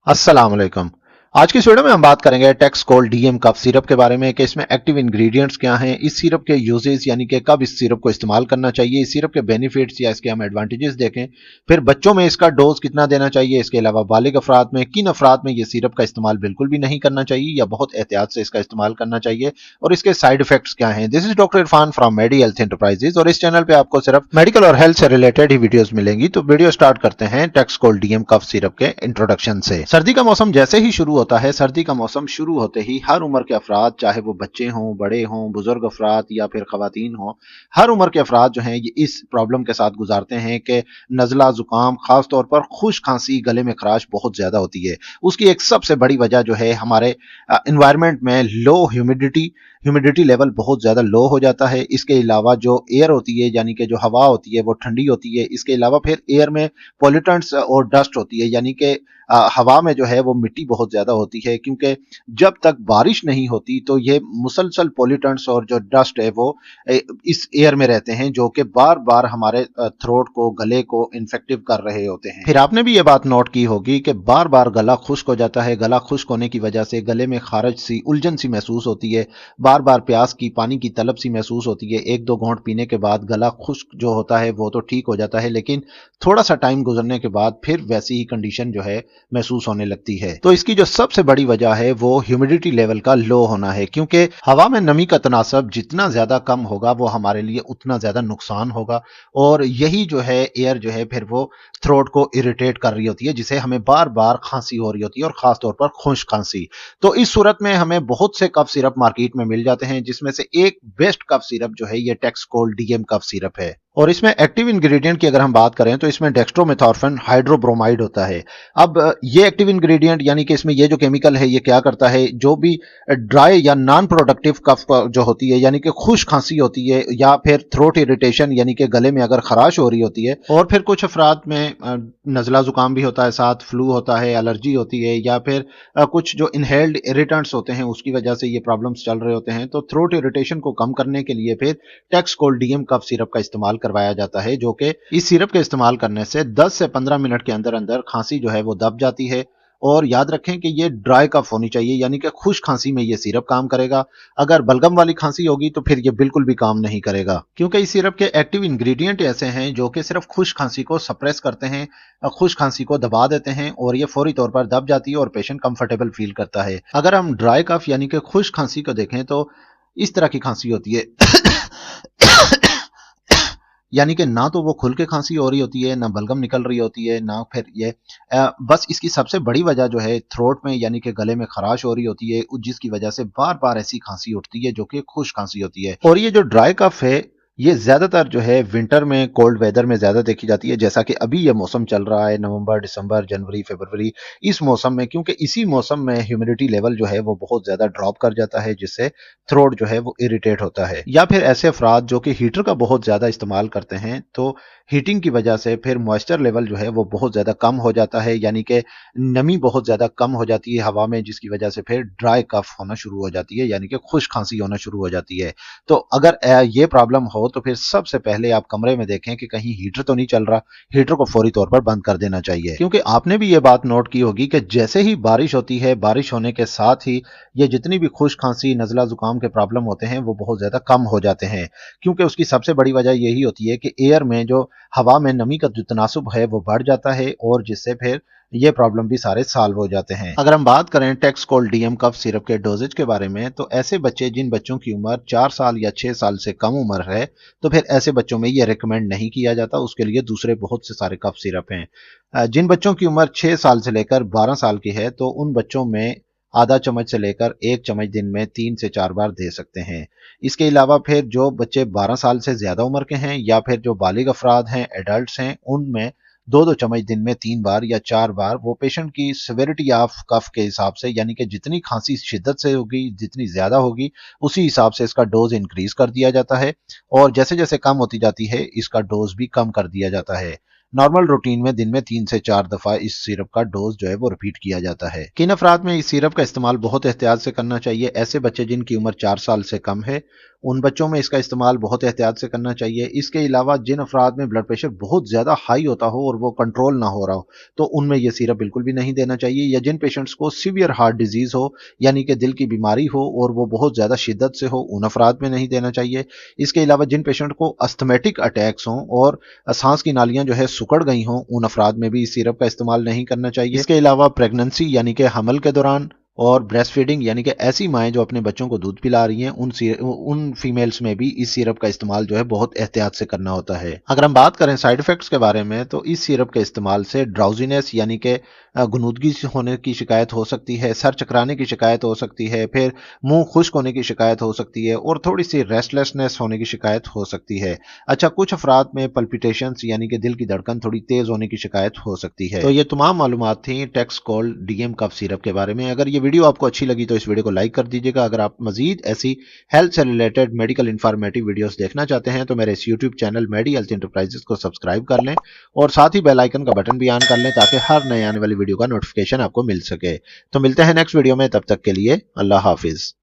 अस्सलाम वालेकुम। आज की इस वीडियो में हम बात करेंगे टेक्सकोल डीएम कफ सिरप के बारे में कि इसमें एक्टिव इंग्रेडिएंट्स क्या हैं, इस सिरप के यूजेस यानी कि कब इस सिरप को इस्तेमाल करना चाहिए, इस सिरप के बेनिफिट्स या इसके हम एडवांटेजेस देखें, फिर बच्चों में इसका डोज कितना देना चाहिए, इसके अलावा बालिग अफराद में किन अफराद में ये सिरप का इस्तेमाल बिल्कुल भी नहीं करना चाहिए या बहुत एहतियात से इसका इस्तेमाल करना चाहिए और इसके साइड इफेक्ट्स क्या हैं। This is doctor Irfan from Medi Health Enterprises और इस चैनल पे आपको सिर्फ मेडिकल और हेल्थ से रिलेटेड ही वीडियोस मिलेंगी। तो वीडियो स्टार्ट करते हैं टेक्सकोल डीएम कफ सिरप के इंट्रोडक्शन से। सर्दी का मौसम जैसे ही शुरू होता है, सर्दी का मौसम शुरू होते ही हर उम्र के अफराद, चाहे वो बच्चे हों, बड़े हों, बुजुर्ग अफराद या फिर खवातीन हों, हर उम्र के अफराद जो हैं ये इस प्रॉब्लम के साथ गुजारते हैं कि नज़ला जुकाम, खास तौर पर खुश खांसी, गले में खराश बहुत ज्यादा होती है। उसकी एक सबसे बड़ी वजह जो है हमारे इन्वायरमेंट में लो ह्यूमिडिटी लेवल बहुत ज़्यादा लो हो जाता है। इसके अलावा जो एयर होती है यानी कि जो हवा होती है वो ठंडी होती है। इसके अलावा फिर एयर में पॉल्यूटेंट्स और डस्ट होती है, यानी कि हवा में जो है वो मिट्टी बहुत ज़्यादा होती है, क्योंकि जब तक बारिश नहीं होती तो ये मुसलसल पॉल्यूटेंट्स और जो डस्ट है वो इस एयर में रहते हैं, जो कि बार बार हमारे थ्रोट को, गले को इन्फेक्टिव कर रहे होते हैं। फिर आपने भी ये बात नोट की होगी कि बार बार गला खुश्क हो जाता है। गला खुश्क होने की वजह से गले में खारज सी, उलझन सी महसूस होती है, बार बार प्यास की, पानी की तलब सी महसूस होती है। एक दो घूंट पीने के बाद गला खुश्क जो होता है वो तो ठीक हो जाता है, लेकिन थोड़ा सा टाइम गुजरने के बाद फिर वैसी ही कंडीशन जो है महसूस होने लगती है। तो इसकी जो सबसे बड़ी वजह है वो ह्यूमिडिटी लेवल का लो होना है, क्योंकि हवा में नमी का तनासब जितना ज्यादा कम होगा वो हमारे लिए उतना ज्यादा नुकसान होगा। और यही जो है एयर जो है फिर वो थ्रोट को इरिटेट कर रही होती है, जिसे हमें बार बार खांसी हो रही होती है और खास तौर पर खुश्क खांसी। तो इस सूरत में हमें बहुत से कफ सिरप मार्केट में मिल जाते हैं, जिसमें से एक बेस्ट कफ सिरप जो है ये टेक्सकोल डीएम कफ सिरप है। और इसमें एक्टिव इंग्रेडिएंट की अगर हम बात करें तो इसमें डेक्स्ट्रोमेथॉर्फिन हाइड्रोब्रोमाइड होता है। अब ये एक्टिव इंग्रेडिएंट यानी कि इसमें ये जो केमिकल है ये क्या करता है, जो भी ड्राई या नॉन प्रोडक्टिव कफ जो होती है यानी कि खुश खांसी होती है, या फिर थ्रोट इरिटेशन यानी कि गले में अगर खराश हो रही होती है, और फिर कुछ अफराद में नज़ला जुकाम भी होता है, साथ फ्लू होता है, एलर्जी होती है, या फिर कुछ जो इनहेल्ड इरिटेंट्स होते हैं उसकी वजह से ये प्रॉब्लम्स चल रहे होते हैं, तो थ्रोट इरिटेशन को कम करने के लिए फिर टेक्सकोल डीएम कफ सिरप का इस्तेमाल करवाया जाता है, जो कि इस सिरप के इस्तेमाल करने से 10 से 15 मिनट के अंदर अंदर खांसी जो है वो दब जाती है। और याद रखें कि ये ड्राई कफ होनी चाहिए, यानी कि खुश खांसी में ये सिरप काम करेगा। अगर बलगम वाली खांसी होगी तो फिर ये बिल्कुल भी काम नहीं करेगा, क्योंकि इस सिरप के एक्टिव इंग्रेडिएंट ऐसे हैं जो कि सिर्फ खुश खांसी को सप्रेस करते हैं, खुश खांसी को दबा देते हैं और ये फौरी तौर पर दब जाती है और पेशेंट कंफर्टेबल फील करता है। अगर हम ड्राई कफ यानी कि खुश खांसी को देखें तो इस तरह की खांसी होती है यानी कि ना तो वो खुल के खांसी हो रही होती है, ना बलगम निकल रही होती है, ना फिर ये बस इसकी सबसे बड़ी वजह जो है थ्रोट में यानी कि गले में खराश हो रही होती है, जिसकी वजह से बार बार ऐसी खांसी उठती है जो कि खुश खांसी होती है। और ये जो ड्राई कफ है ये ज्यादातर जो है विंटर में, कोल्ड वेदर में ज्यादा देखी जाती है, जैसा कि अभी ये मौसम चल रहा है, नवंबर, दिसंबर, जनवरी, फरवरी, इस मौसम में, क्योंकि इसी मौसम में ह्यूमिडिटी लेवल जो है वो बहुत ज्यादा ड्रॉप कर जाता है, जिससे थ्रोट जो है वो इरिटेट होता है। या फिर ऐसे अफराद जो कि हीटर का बहुत ज्यादा इस्तेमाल करते हैं, तो हीटिंग की वजह से फिर मॉइस्चर लेवल जो है वो बहुत ज्यादा कम हो जाता है, यानी कि नमी बहुत ज्यादा कम हो जाती है हवा में, जिसकी वजह से फिर ड्राई कफ होना शुरू हो जाती है, यानी कि खुश खांसी होना शुरू हो जाती है। तो अगर ये प्रॉब्लम हो तो फिर सबसे पहले आप कमरे में देखें कि कहीं हीटर तो नहीं चल रहा। हीटर को फौरी तौर पर बंद कर देना चाहिए, क्योंकि आपने भी ये बात नोट की होगी कि जैसे ही बारिश होती है, बारिश होने के साथ ही ये जितनी भी खुश खांसी, नज़ला जुकाम के प्रॉब्लम होते हैं वो बहुत ज्यादा कम हो जाते हैं, क्योंकि उसकी सबसे बड़ी वजह यही होती है कि एयर में जो हवा में नमी का जो तनासुब है वो बढ़ जाता है, और जिससे फिर ये प्रॉब्लम भी सारे सॉल्व हो जाते हैं। अगर हम बात करें टेक्सकोल डीएम कफ सिरप के डोजेज के बारे में, तो ऐसे बच्चे जिन बच्चों की उम्र 4 साल या 6 साल से कम उम्र है, तो फिर ऐसे बच्चों में ये रिकमेंड नहीं किया जाता। उसके लिए दूसरे बहुत से सारे कफ सिरप हैं। जिन बच्चों की उम्र 6 साल से लेकर 12 साल की है, तो उन बच्चों में आधा चम्मच से लेकर 1 चम्मच दिन में 3 से 4 बार दे सकते हैं। इसके अलावा फिर जो बच्चे 12 साल से ज्यादा उम्र के हैं या फिर जो बालिग अफराद हैं, एडल्ट हैं, उनमें 2-2 चम्मच दिन में 3 बार या 4 बार, वो पेशेंट की सिविरिटी ऑफ कफ के हिसाब से, यानी कि जितनी खांसी शिद्दत से होगी, जितनी ज्यादा होगी, उसी हिसाब से इसका डोज इंक्रीज कर दिया जाता है, और जैसे जैसे कम होती जाती है इसका डोज भी कम कर दिया जाता है। नॉर्मल रूटीन में दिन में 3 से 4 दफा इस सिरप का डोज जो है वो रिपीट किया जाता है। किन अफराद में इस सिरप का इस्तेमाल बहुत एहतियात से करना चाहिए? ऐसे बच्चे जिनकी उम्र 4 साल से कम है, उन बच्चों में इसका इस्तेमाल बहुत एहतियात से करना चाहिए। इसके अलावा जिन अफराद में ब्लड प्रेशर बहुत ज़्यादा हाई होता हो और वो कंट्रोल ना हो रहा हो, तो उनमें ये सिरप बिल्कुल भी नहीं देना चाहिए। या जिन पेशेंट्स को सीवियर हार्ट डिजीज़ हो, यानी कि दिल की बीमारी हो और वो बहुत ज़्यादा शिद्दत से हो, उन अफराद में नहीं देना चाहिए। इसके अलावा जिन पेशेंट को अस्थमेटिक अटैक्स हों और सांस की नालियां जो है सुकड़ गई हों, उन अफराद में भी इस सिरप का इस्तेमाल नहीं करना चाहिए। इसके अलावा प्रेगनेंसी यानी कि हमल के दौरान और ब्रेस्ट फीडिंग यानी कि ऐसी माएँ जो अपने बच्चों को दूध पिला रही हैं, उन फीमेल्स में भी इस सिरप का इस्तेमाल जो है बहुत एहतियात से करना होता है। अगर हम बात करें साइड इफेक्ट्स के बारे में, तो इस सिरप के इस्तेमाल से ड्राउजीनेस यानी कि गुनूदगी होने की शिकायत हो सकती है, सर चकराने की शिकायत हो सकती है, फिर मुंह खुश्क होने की शिकायत हो सकती है और थोड़ी सी रेस्टलेसनेस होने की शिकायत हो सकती है। अच्छा, कुछ अफराद में पल्पिटेशंस यानी कि दिल की धड़कन थोड़ी तेज होने की शिकायत हो सकती है। तो ये तमाम मालूमात थी टेक्सकोल डीएम कफ सिरप के बारे में। अगर ये वीडियो आपको अच्छी लगी तो इस वीडियो को लाइक कर दीजिएगा। अगर आप मजीद ऐसी हेल्थ से रिलेटेड मेडिकल इंफॉर्मेटिव वीडियोस देखना चाहते हैं तो मेरे इस यूट्यूब चैनल मेडी हेल्थ इंटरप्राइजेस को सब्सक्राइब कर लें और साथ ही बेल आइकन का बटन भी ऑन कर लें ताकि हर नए आने वाली वीडियो का नोटिफिकेशन आपको मिल सके। तो मिलते हैं नेक्स्ट वीडियो में, तब तक के लिए अल्लाह हाफिज।